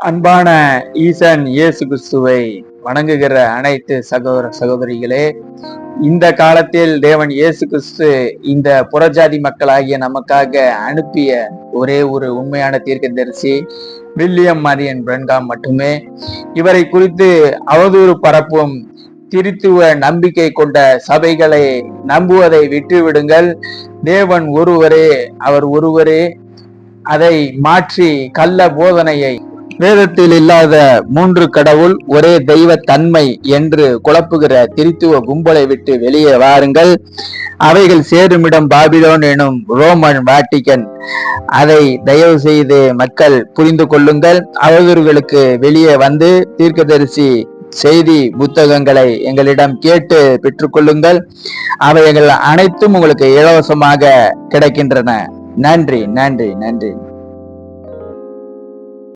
அன்பான ஈசன் இயேசு கிறிஸ்துவை வணங்குகிற அனைத்து சகோதர சகோதரிகளே, இந்த காலத்தில் தேவன் இயேசு கிறிஸ்து இந்த புறஜாதி மக்களாகிய நமக்காக அனுப்பிய ஒரே ஒரு உண்மையான தீர்க்கதரிசி வில்லியம் மரியன் பிரன்காம் மட்டுமே. இவரை குறித்து அவதூறு பரப்பும் திருத்துவ நம்பிக்கை கொண்ட சபைகளை நம்புவதை விட்டுவிடுங்கள். தேவன் ஒருவரே, அவர் ஒருவரே. அதை மாற்றி கள்ள போதனையை, வேதத்தில் இல்லாத மூன்று கடவுள் ஒரே தெய்வ தன்மை என்று குழப்புகிற திருத்துவ கும்பலை விட்டு வெளியே வாருங்கள். அவைகள் சேருமிடம் பாபிலோன் எனும் ரோமன் வாட்டிகன். அதை தயவு செய்து மக்கள் புரிந்து கொள்ளுங்கள். அவதூறுகளுக்கு வெளியே வந்து தீர்க்கதரிசி செய்தி புத்தகங்களை எங்களிடம் கேட்டு பெற்றுக்கொள்ளுங்கள். அவைகள் அனைத்தும் உங்களுக்கு இலவசமாக கிடைக்கின்றன. நன்றி, நன்றி, நன்றி.